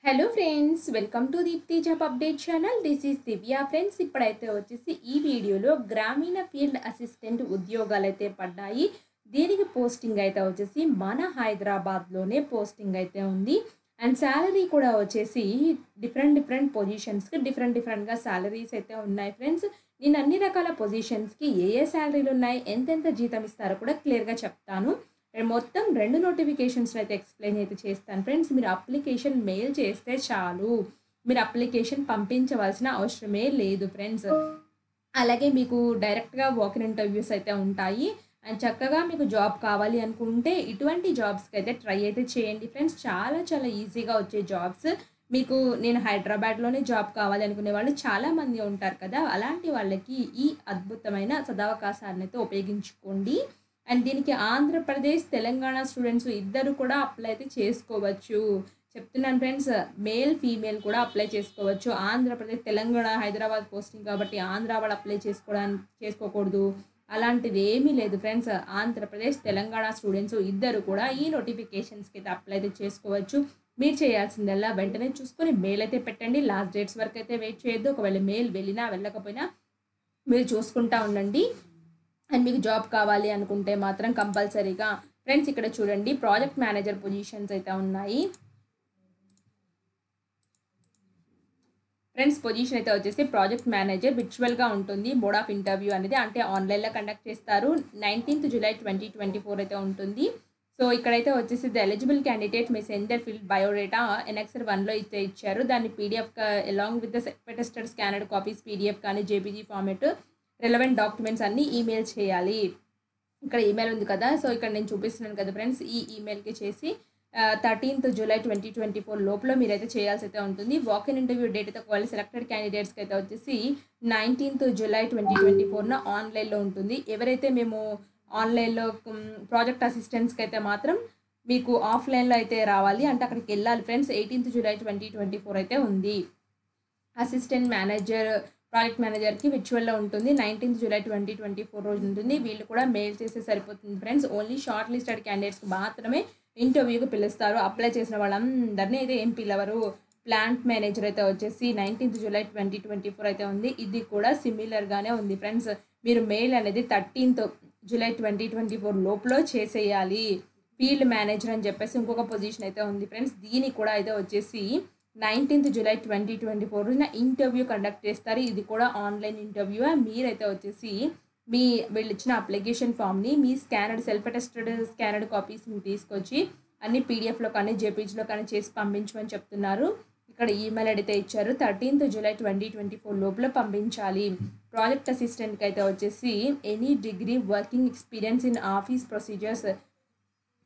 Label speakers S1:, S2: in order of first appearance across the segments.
S1: Hello friends, welcome to Deepthi job update channel. This is Divya friends. ఇప్పుడైతే వచ్చేసి ఈ వీడియోలో గ్రామీణ ఫీల్డ్ అసిస్టెంట్ ఉద్యోగాలు అయితే పడ్డాయి. దీనికి పోస్టింగ్ అయితే వచ్చేసి మన హైదరాబాద్లోనే పోస్టింగ్ అయితే ఉంది. అండ్ శాలరీ కూడా వచ్చేసి డిఫరెంట్ పొజిషన్స్కి డిఫరెంట్గా శాలరీస్ అయితే ఉన్నాయి ఫ్రెండ్స్. నేను అన్ని రకాల పొజిషన్స్కి ఏ శాలరీలు ఉన్నాయి, ఎంతెంత జీతం ఇస్తారో కూడా క్లియర్గా చెప్తాను. మొత్తం 2 నోటిఫికేషన్స్ అయితే ఎక్స్ప్లెయిన్ అయితే చేస్తాను ఫ్రెండ్స్. మీరు అప్లికేషన్ మెయిల్ చేస్తే చాలు, మీరు అప్లికేషన్ పంపించవలసిన అవసరమే లేదు ఫ్రెండ్స్. అలాగే మీకు డైరెక్ట్గా వాకిన్ ఇంటర్వ్యూస్ అయితే ఉంటాయి. అండ్ చక్కగా మీకు జాబ్ కావాలి అనుకుంటే ఇటువంటి జాబ్స్కి అయితే ట్రై అయితే చేయండి ఫ్రెండ్స్. చాలా ఈజీగా వచ్చే జాబ్స్. మీకు నేను హైదరాబాద్లోనే జాబ్ కావాలి అనుకునే వాళ్ళు చాలామంది ఉంటారు కదా, అలాంటి వాళ్ళకి ఈ అద్భుతమైన సదవకాశాన్ని అయితే ఉపయోగించుకోండి. అండ్ దీనికి ఆంధ్రప్రదేశ్, తెలంగాణ స్టూడెంట్స్ ఇద్దరు కూడా అప్లై అయితే చేసుకోవచ్చు. చెప్తున్నాను ఫ్రెండ్స్, మేల్ ఫీమేల్ కూడా అప్లై చేసుకోవచ్చు. ఆంధ్రప్రదేశ్, తెలంగాణ, హైదరాబాద్ పోస్టింగ్ కాబట్టి ఆంధ్ర వాళ్ళు అప్లై చేసుకోకూడదు అలాంటిది ఏమీ లేదు ఫ్రెండ్స్. ఆంధ్రప్రదేశ్, తెలంగాణ స్టూడెంట్స్ ఇద్దరు కూడా ఈ నోటిఫికేషన్స్కి అయితే అప్లై అయితే చేసుకోవచ్చు. మీరు చేయాల్సిందల్లా వెంటనే చూసుకొని మెయిల్ అయితే పెట్టండి. లాస్ట్ డేట్స్ వరకు అయితే వెయిట్ చేయొద్దు. ఒకవేళ మెయిల్ వెళ్ళకపోయినా మీరు చూసుకుంటా ఉండండి. అండ్ మీకు జాబ్ కావాలి అనుకుంటే మాత్రం కంపల్సరీగా ఫ్రెండ్స్ ఇక్కడ చూడండి, ప్రాజెక్ట్ మేనేజర్ పొజిషన్స్ అయితే ఉన్నాయి ఫ్రెండ్స్. పొజిషన్ అయితే వచ్చేసి ప్రాజెక్ట్ మేనేజర్ విర్చువల్గా ఉంటుంది. మోడ్ ఆఫ్ ఇంటర్వ్యూ అనేది అంటే ఆన్లైన్లో కండక్ట్ చేస్తారు. 19th July 2024 అయితే ఉంటుంది. సో ఇక్కడైతే వచ్చేసి ద ఎలిజిబుల్ క్యాండిడేట్ మీ సెండర్ ఫీల్డ్ బయోడేటా NXR 1లో అయితే ఇచ్చారు. దాన్ని PDF along with the self attested scanned copies PDF కానీ JPG ఫార్మేట్ రిలవెంట్ డాక్యుమెంట్స్ అన్నీ ఈమెయిల్ చేయాలి. ఇక్కడ ఈమెయిల్ ఉంది కదా, సో ఇక్కడ నేను చూపిస్తున్నాను కదా ఫ్రెండ్స్, ఈ ఈమెయిల్కి చేసి 13th July 2024 లోపల మీరైతే చేయాల్సి అయితే ఉంటుంది. వాకిన్ ఇంటర్వ్యూ డేట్ అయితే ఒకవేళ సెలెక్టెడ్ క్యాండిడేట్స్కి అయితే వచ్చేసి 19th July 2024 ఆన్లైన్లో ఉంటుంది. ఎవరైతే మేము ఆన్లైన్లో ప్రాజెక్ట్ అసిస్టెంట్స్కి అయితే మాత్రం మీకు ఆఫ్లైన్లో అయితే రావాలి, అంటే అక్కడికి వెళ్ళాలి ఫ్రెండ్స్. 18th July 2024 అయితే ఉంది. అసిస్టెంట్ మేనేజర్, ప్రాజెక్ట్ మేనేజర్కి విర్చువల్లో ఉంటుంది. 19th July 2024 రోజు ఉంటుంది. వీళ్ళు కూడా మెయిల్ చేస్తే సరిపోతుంది ఫ్రెండ్స్. ఓన్లీ షార్ట్ లిస్టెడ్ క్యాండిడేట్స్కి మాత్రమే ఇంటర్వ్యూకి పిలుస్తారు. అప్లై చేసిన వాళ్ళందరినీ అయితే ఏం పిలవరు. ప్లాంట్ మేనేజర్ అయితే వచ్చేసి 19th July 2024 అయితే ఉంది. ఇది కూడా సిమిలర్గానే ఉంది ఫ్రెండ్స్. మీరు మెయిల్ అనేది 13th July 2024 లోపల చేసేయాలి. ఫీల్డ్ మేనేజర్ అని చెప్పేసి ఇంకొక పొజిషన్ అయితే ఉంది ఫ్రెండ్స్. దీనికి కూడా అయితే వచ్చేసి 19th July 2024 ఇంటర్వ్యూ కండక్ట్ చేస్తారు. ఇది కూడా ఆన్లైన్ ఇంటర్వ్యూ. మీరైతే వచ్చేసి వీళ్ళు ఇచ్చిన అప్లికేషన్ ఫామ్ని మీ సెల్ఫ్ అటెస్టెడ్ స్కానర్డ్ కాపీస్ని తీసుకొచ్చి అన్ని PDFలో కానీ JPGలో కానీ చేసి పంపించమని చెప్తున్నారు. ఇక్కడ ఈమెయిల్ అయితే ఇచ్చారు. 13th July 2024 లోపల పంపించాలి. ప్రాజెక్ట్ అసిస్టెంట్కి అయితే వచ్చేసి any degree working experience in office procedures,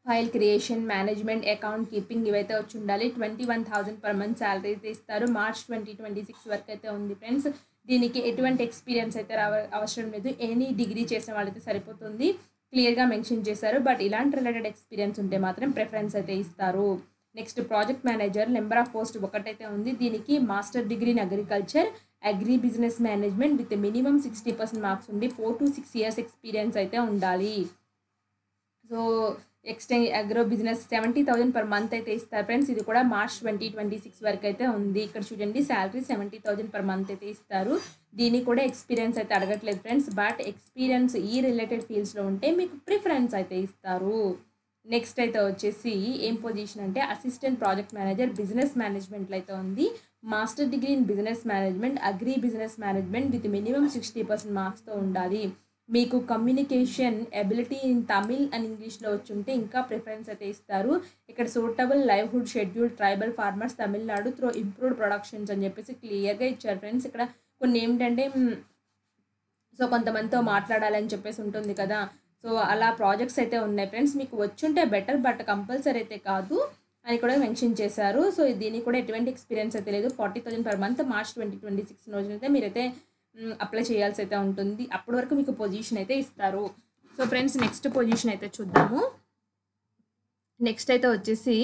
S1: file creation, management, account keeping ఇవైతే వచ్చి ఉండాలి. 21,000 per month శాలరీ అయితే ఇస్తారు. మార్చ్ 2026 వరకు అయితే ఉంది ఫ్రెండ్స్. దీనికి ఎటువంటి ఎక్స్పీరియన్స్ అయితే అవసరం లేదు. ఎనీ డిగ్రీ చేసిన వాళ్ళైతే సరిపోతుంది, క్లియర్గా మెన్షన్ చేశారు. బట్ ఇలాంటి రిలేటెడ్ ఎక్స్పీరియన్స్ ఉంటే మాత్రం ప్రిఫరెన్స్ అయితే ఇస్తారు. Next project manager number of post ఒకటైతే ఉంది. దీనికి master degree in agriculture, agri business management with minimum 60% marks ఉండి 4 to 6 years ఎక్స్పీరియన్స్ అయితే ఉండాలి. So agro business 70,000 per month అయితే ఇస్తారు ఫ్రెండ్స్. ఇది కూడా మార్చ్ 2026 వరకు అయితే ఉంది. ఇక్కడ చూడండి, శాలరీ 70,000 per month అయితే ఇస్తారు. దీనికి కూడా ఎక్స్పీరియన్స్ అయితే అడగట్లేదు ఫ్రెండ్స్. బట్ ఎక్స్పీరియన్స్ ఈ రిలేటెడ్ ఫీల్డ్స్లో ఉంటే మీకు ప్రిఫరెన్స్ అయితే ఇస్తారు. నెక్స్ట్ అయితే వచ్చేసి ఏం పొజిషన్ అంటే అసిస్టెంట్ ప్రాజెక్ట్ మేనేజర్ బిజినెస్ మేనేజ్మెంట్లో అయితే ఉంది. Master degree in business management, agri business management with minimum 60% మార్క్స్తో ఉండాలి. మీకు communication ability in Tamil and ఇంగ్లీష్లో వచ్చి ఉంటే ఇంకా ప్రిఫరెన్స్ అయితే ఇస్తారు. ఇక్కడ suitable livelihood schedule tribal farmers Tamil Nadu through improved productions అని చెప్పేసి క్లియర్గా ఇచ్చారు ఫ్రెండ్స్. ఇక్కడ కొన్ని ఏమిటంటే సో కొంతమందితో మాట్లాడాలని చెప్పేసి ఉంటుంది కదా, సో అలా ప్రాజెక్ట్స్ అయితే ఉన్నాయి ఫ్రెండ్స్. మీకు వచ్చుంటే బెటర్, బట్ కంపల్సరీ అయితే కాదు అని కూడా మెన్షన్ చేశారు. సో దీనికి కూడా ఎటువంటి ఎక్స్పీరియన్స్ అయితే లేదు. 40,000 per month మార్చ్ 2026 రోజునైతే మీరైతే అప్లై చేయాల్సి అయితే ఉంటుంది. అప్పటి వరకు మీకు పొజిషన్ అయితే ఇస్తారు. సో ఫ్రెండ్స్, నెక్స్ట్ పొజిషన్ అయితే చూద్దాము. నెక్స్ట్ అయితే వచ్చేసి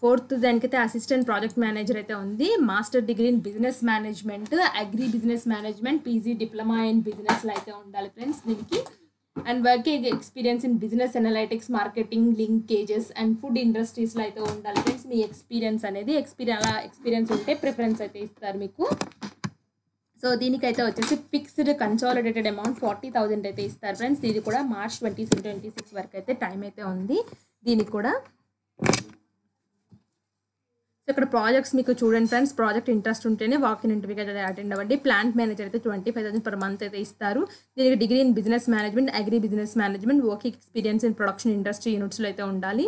S1: 4th దానికైతే అసిస్టెంట్ ప్రాజెక్ట్ మేనేజర్ అయితే ఉంది. Master degree in business management, agri business management, PG diploma in బిజినెస్లో అయితే ఉండాలి ఫ్రెండ్స్. దీనికి and working experience in business analytics, marketing, linkages and food ఇండస్ట్రీస్లో అయితే ఉండాలి ఫ్రెండ్స్. మీ ఎక్స్పీరియన్స్ అనేది ఎక్స్పీరియన్స్ ఉంటే ప్రిఫరెన్స్ అయితే ఇస్తారు మీకు. సో దీనికైతే వచ్చేసి ఫిక్స్డ్ కన్సాలిడేటెడ్ అమౌంట్ 40,000 అయితే ఇస్తారు ఫ్రెండ్స్. ఇది కూడా మార్చ్ 2026 వరకు అయితే టైం అయితే ఉంది దీనికి కూడా. సో ఇక్కడ ప్రాజెక్ట్స్ మీకు చూడండి ఫ్రెండ్స్, ప్రాజెక్ట్ ఇంట్రెస్ట్ ఉంటేనే వాకిన్ ఇంటర్వ్యూకి అయితే అటెండ్ అవ్వండి. ప్లాంట్ మేనేజర్ అయితే 25,000 per month అయితే ఇస్తారు. దీనికి degree in business management, agri business management, working experience in production industry యూనిట్స్లో అయితే ఉండాలి.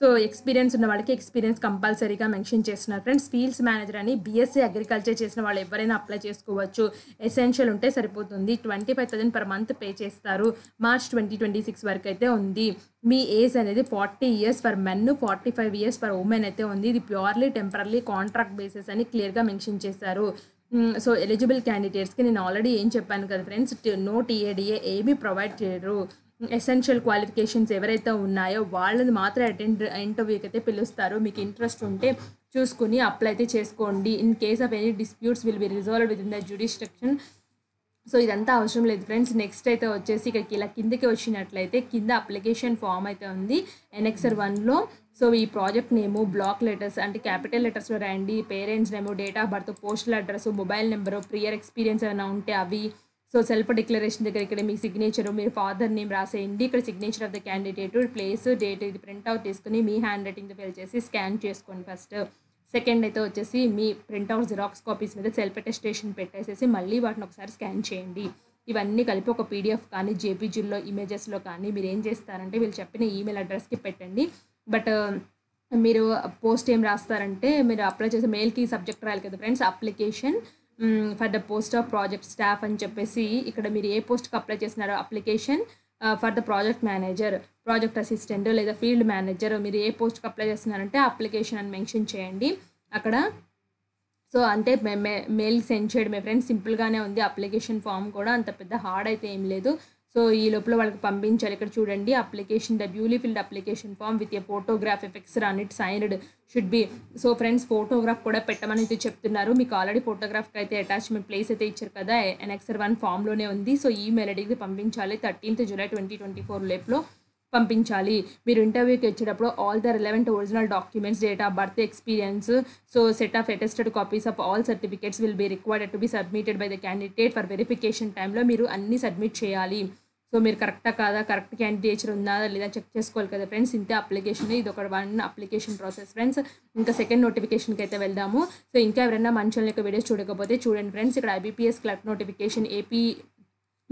S1: సో ఎక్స్పీరియన్స్ ఉన్న వాళ్ళకి ఎక్స్పీరియన్స్ కంపల్సరీగా మెన్షన్ చేస్తున్నారు ఫ్రెండ్స్. ఫీల్డ్స్ మేనేజర్ అని బీఎస్సీ అగ్రికల్చర్ చేసిన వాళ్ళు ఎవరైనా అప్లై చేసుకోవచ్చు. ఎసెన్షియల్ ఉంటే సరిపోతుంది. 25,000 per month పే చేస్తారు. మార్చ్ 2026 వరకు అయితే ఉంది. మీ ఏజ్ అనేది 40 years for men, 45 years for women అయితే ఉంది. ఇది ప్యూర్లీ టెంపరరీ కాంట్రాక్ట్ బేసిస్ అని క్లియర్గా మెన్షన్ చేశారు. సో ఎలిజిబుల్ క్యాండిడేట్స్కి నేను ఆల్రెడీ ఏం చెప్పాను కదా ఫ్రెండ్స్, నో టీఏడిఏ ఏమీ ప్రొవైడ్ చేయరు. ఎసెన్షియల్ క్వాలిఫికేషన్స్ ఎవరైతే ఉన్నాయో వాళ్ళని మాత్రం ఇంటర్వ్యూకి అయితే పిలుస్తారు. మీకు ఇంట్రెస్ట్ ఉంటే చూసుకుని అప్లై అయితే చేసుకోండి. In case of any disputes will be resolved with in the jurisdiction. So ఇదంతా అవసరం లేదు ఫ్రెండ్స్. నెక్స్ట్ అయితే వచ్చేసి ఇక్కడికి ఇలా కిందకి వచ్చినట్లయితే కింద అప్లికేషన్ ఫామ్ అయితే ఉంది NXR 1లో. సో ఈ ప్రాజెక్ట్ నేము, బ్లాక్ లెటర్స్ అంటే క్యాపిటల్ లెటర్స్లో రాయండి, parents name, date of birth, postal address, mobile number, prior experience ఏమైనా ఉంటే అవి. సో సెల్ఫ్ డిక్లరేషన్ దగ్గర ఇక్కడ మీ సిగ్నేచరు, మీరు ఫాదర్ నేమ్ రాసేయండి. ఇక్కడ signature of the candidate, place, date ఇది ప్రింట్అవుట్ తీసుకుని మీ హ్యాండ్ రైటింగ్తో ఫిల్ చేసి స్కాన్ చేసుకోండి ఫస్ట్. సెకండ్ అయితే వచ్చేసి మీ ప్రింట్అవుట్ జిరాక్స్ కాపీస్ మీద సెల్ఫ్ అటెస్టేషన్ పెట్టేసేసి మళ్ళీ వాటిని ఒకసారి స్కాన్ చేయండి. ఇవన్నీ కలిపి ఒక PDF కానీ JPGలో ఇమేజెస్లో కానీ మీరు ఏం చేస్తారంటే వీళ్ళు చెప్పిన ఈమెయిల్ అడ్రస్కి పెట్టండి. బట్ మీరు పోస్ట్ ఏం రాస్తారంటే మీరు అప్లై చేసే మెయిల్కి సబ్జెక్ట్ రాయాలి కదా friends, application for the post of project staff అని చెప్పేసి ఇక్కడ మీరు ఏ పోస్ట్కి అప్లై చేస్తున్నారో application for the project manager, project assistant లేదా ఫీల్డ్ మేనేజర్, మీరు ఏ పోస్ట్కి అప్లై చేస్తున్నారంటే అప్లికేషన్ అని మెన్షన్ చేయండి అక్కడ. సో అంటే మెయిల్ సెండ్ చేయడమే ఫ్రెండ్స్, సింపుల్గానే ఉంది. అప్లికేషన్ ఫామ్ కూడా అంత పెద్ద హార్డ్ అయితే ఏం లేదు. సో ఈ లోపల వాళ్ళకి పంపించాలి. ఇక్కడ చూడండి, application the duly filled application form with a photograph affixed on it signed should be. So friends photograph కూడా పెట్టమని అయితే చెప్తున్నారు. మీకు ఆల్రెడీ ఫోటోగ్రాఫ్కి అయితే అటాచ్మెంట్ ప్లేస్ అయితే ఇచ్చారు కదా, NXR 1 ఫామ్లోనే ఉంది. సో ఈమెయిల్ ఐడికి పంపించాలి. 13th July 2024 లోపల పంపించాలి. మీరు ఇంటర్వ్యూకి వచ్చేటప్పుడు all the relevant original documents, date of birth, experience, so set of attested copies of all certificates will be required to be submitted by the candidate for verification టైంలో మీరు అన్నీ సబ్మిట్ చేయాలి. So మీరు కరెక్టా కాదా, కరెక్ట్ క్యాండిడేచర్ ఉందా లేదా check చేసుకోవాలి కదా ఫ్రెండ్స్. ఇంతే అప్లికేషన్, ఇది ఒక 1 అప్లికేషన్ ప్రాసెస్ ఫ్రెండ్స్. ఇంకా సెకండ్ నోటిఫికేషన్కి అయితే వెళ్దాము. సో ఇంకా ఎవరైనా మంచి యొక్క వీడియోస్ చూడకపోతే చూడండి ఫ్రెండ్స్. ఇక్కడ IBPS clerk notification, AP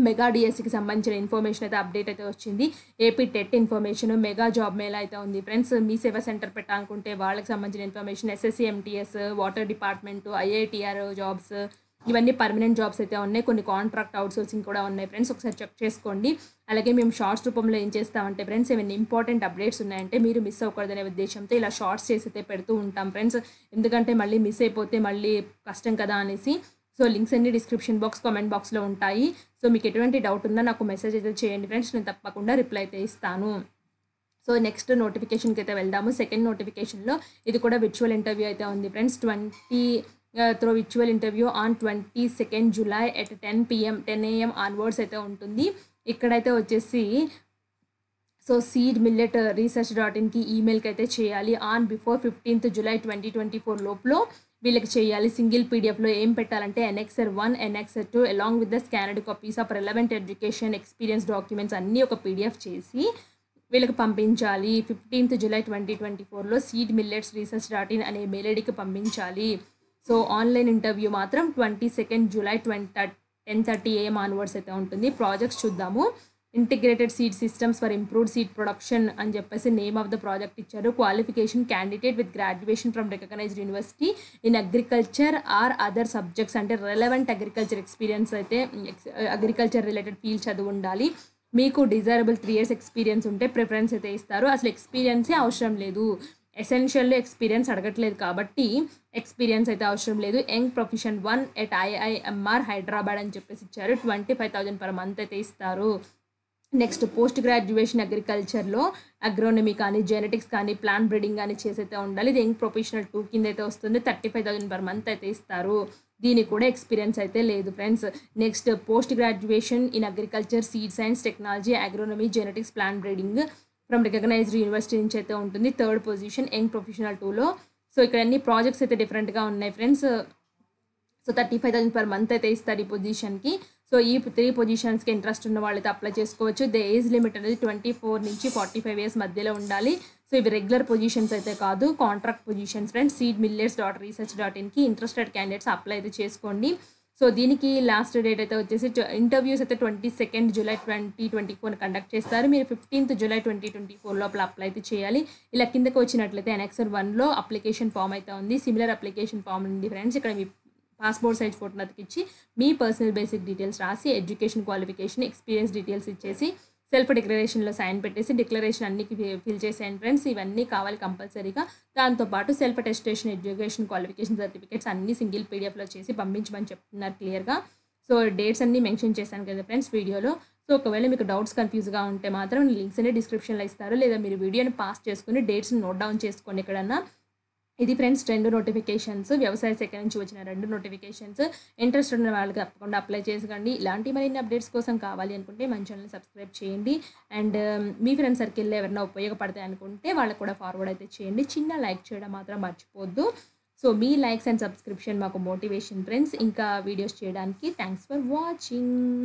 S1: mega డిఎస్సికి సంబంధించిన ఇన్ఫర్మేషన్ అయితే అప్డేట్ అయితే వచ్చింది. AP TET information, mega job Mela అయితే ఉంది ఫ్రెండ్స్. మీ సేవా సెంటర్ పెట్టాలనుకుంటే వాళ్ళకి సంబంధించిన information, SSC MTS, water department, IITR jobs, ఇవన్నీ పర్మనెంట్ జాబ్స్ అయితే ఉన్నాయి. కొన్ని కాంట్రాక్ట్ అవుట్సోర్సింగ్ కూడా ఉన్నాయి ఫ్రెండ్స్, ఒకసారి చెక్ చేసుకోండి. అలాగే మేము షార్ట్స్ రూపంలో ఏం చేస్తామంటే ఫ్రెండ్స్, ఏమైనా ఇంపార్టెంట్ అప్డేట్స్ ఉన్నాయంటే మీరు మిస్ అవ్వకూడదనే ఉద్దేశంతో ఇలా షార్ట్స్ చేసి అయితే పెడుతూ ఉంటాం ఫ్రెండ్స్. ఎందుకంటే మళ్ళీ మిస్ అయిపోతే మళ్ళీ కష్టం కదా అనేసి. సో లింక్స్ అన్ని డిస్క్రిప్షన్ బాక్స్, కామెంట్ బాక్స్లో ఉంటాయి. సో మీకు ఎటువంటి డౌట్ ఉందో నాకు మెసేజ్ అయితే చేయండి ఫ్రెండ్స్, నేను తప్పకుండా రిప్లై అయితే ఇస్తాను. సో నెక్స్ట్ నోటిఫికేషన్కి అయితే వెళ్దాము. సెకండ్ నోటిఫికేషన్లో ఇది కూడా విర్చువల్ ఇంటర్వ్యూ అయితే ఉంది friends. Through virtual interview on 22nd July at 10 AM onwards అయితే ఉంటుంది. ఇక్కడైతే వచ్చేసి సో సీడ్ మిల్లెట్ research.inకి ఈమెయిల్కి అయితే చేయాలి. ఆన్ బిఫోర్ 15th July 2024 లోపల వీళ్ళకి చేయాలి. సింగిల్ పీడిఎఫ్లో ఏం పెట్టాలంటే NXR 1, NXR 2 along with the స్కానర్డ్ copies of relevant education experience documents అన్నీ ఒక PDF చేసి వీళ్ళకి పంపించాలి. 15th July 2024లో seed millets research.in అనే మెయిల్ ఐడికి పంపించాలి. సో ఆన్లైన్ ఇంటర్వ్యూ మాత్రం 22nd July 10:30 AM ఆన్వర్డ్స్ అయితే ఉంటుంది. ప్రాజెక్ట్స్ చూద్దాము. Integrated seed systems for improved seed production అని చెప్పేసి నేమ్ ఆఫ్ ద ప్రాజెక్ట్ ఇచ్చారు. Qualification candidate with graduation from recognised university in agriculture or other subjects, అంటే relevant agriculture experience అయితే agriculture related field చదువు ఉండాలి. మీకు డిజైరబుల్ 3 years ఎక్స్పీరియన్స్ ఉంటే preference అయితే ఇస్తారు. అసలు ఎక్స్పీరియన్సే అవసరం లేదు, ఎసెన్షియల్లో ఎక్స్పీరియన్స్ అడగట్లేదు కాబట్టి ఎక్స్పీరియన్స్ అయితే అవసరం లేదు. Young profession 1 at IIMR Hyderabad అని చెప్పేసి ఇచ్చారు. 25,000 per month అయితే ఇస్తారు. నెక్స్ట్ పోస్ట్ గ్రాడ్యుయేషన్ అగ్రికల్చర్లో అగ్రోనమీ కానీ జెనెటిక్స్ కానీ ప్లాంట్ బ్రీడింగ్ కానీ చేసైతే ఉండాలి. ఇది యంగ్ ప్రొఫెషనల్ 2 కింద అయితే వస్తుంది. 35,000 పర్ మంత్ అయితే ఇస్తారు. దీనికి కూడా ఎక్స్పీరియన్స్ అయితే లేదు friends. Next post graduation in agriculture, seed science, technology, agronomy, genetics, plant breeding from recognised university నుంచి అయితే ఉంటుంది. థర్డ్ పొజిషన్ యంగ్ ప్రొఫెషనల్ 2లో. సో ఇక్కడ అన్ని ప్రాజెక్ట్స్ అయితే డిఫరెంట్గా ఉన్నాయి ఫ్రెండ్స్. సో 35,000 పర్ మంత్ అయితే ఇస్తారు ఈ పొజిషన్కి. సో ఈ 3 పొజిషన్స్కి ఇంట్రెస్ట్ ఉన్న వాళ్ళైతే అప్లై చేసుకోవచ్చు. ద ఏజ్ లిమిట్ అనేది 24 నుంచి 45 ఇయర్స్ మధ్యలో ఉండాలి. సో ఇవి రెగ్యులర్ పొజిషన్స్ అయితే కాదు, కాంట్రాక్ట్ పొజిషన్స్ ఫ్రెండ్స్. seedmillets.research.inకి ఇంట్రెస్టెడ్ క్యాండిడేట్స్ అప్లై అయితే చేసుకోండి. సో దీనికి లాస్ట్ డేట్ అయితే వచ్చేసి ఇంటర్వ్యూస్ అయితే 22 జూలై 2024 కండక్ట్ చేస్తారు. మీరు 15 జూలై 2024 లోపల అప్లై అయితే చేయాలి. ఇలా కిందకి వచ్చినట్లయితే అనెక్సర్ 1లో అప్లికేషన్ ఫామ్ అయితే ఉంది. సిమిలర్ అప్లికేషన్ ఫామ్ ఉంది ఫ్రెండ్స్. ఇక్కడ మీ పాస్పోర్ట్ సైజ్ ఫోటో అతికిచ్చి మీ పర్సనల్ బేసిక్ డీటెయిల్స్ రాసి ఎడ్యుకేషన్ క్వాలిఫికేషన్ ఎక్స్పీరియన్స్ డీటెయిల్స్ ఇచ్చేసి సెల్ఫ్ డిక్లరేషన్లో సైన్ పెట్టేసి డిక్లరేషన్ అన్ని ఫిల్ చేసేయండి ఫ్రెండ్స్. ఇవన్నీ కావాలి కంపల్సరీగా. దాంతోపాటు self attestation education qualification certificates అన్ని సింగిల్ పీడిఎఫ్లో చేసి పంపించమని చెప్తున్నారు క్లియర్గా. సో డేట్స్ అన్నీ మెన్షన్ చేశాను కదా ఫ్రెండ్స్ వీడియోలో. సో ఒకవేళ మీకు డౌట్స్ కన్ఫ్యూజ్గా ఉంటే మాత్రం లింక్స్ అన్ని డిస్క్రిప్షన్లో ఇస్తారు, లేదా మీరు వీడియోని పాస్ చేసుకుని డేట్స్ని నోట్ డౌన్ చేసుకోండి ఎక్కడన్నా. ఇది ఫ్రెండ్స్ 2 నోటిఫికేషన్స్, వ్యవసాయ శాఖ నుంచి వచ్చిన 2 నోటిఫికేషన్స్. ఇంట్రెస్ట్ ఉన్న వాళ్ళకి తప్పకుండా అప్లై చేసుకోండి. ఇలాంటి మరిన్ని అప్డేట్స్ కోసం కావాలి అనుకుంటే మన ఛానల్ని సబ్స్క్రైబ్ చేయండి. అండ్ మీ ఫ్రెండ్ సర్కిల్లో ఎవరైనా ఉపయోగపడతాయి అనుకుంటే వాళ్ళకు కూడా ఫార్వర్డ్ అయితే చేయండి. చిన్న లైక్ చేయడం మాత్రం మర్చిపోద్దు. సో మీ లైక్స్ అండ్ సబ్స్క్రిప్షన్ మాకు మోటివేషన్ ఫ్రెండ్స్ ఇంకా వీడియోస్ చేయడానికి. Thanks for watching.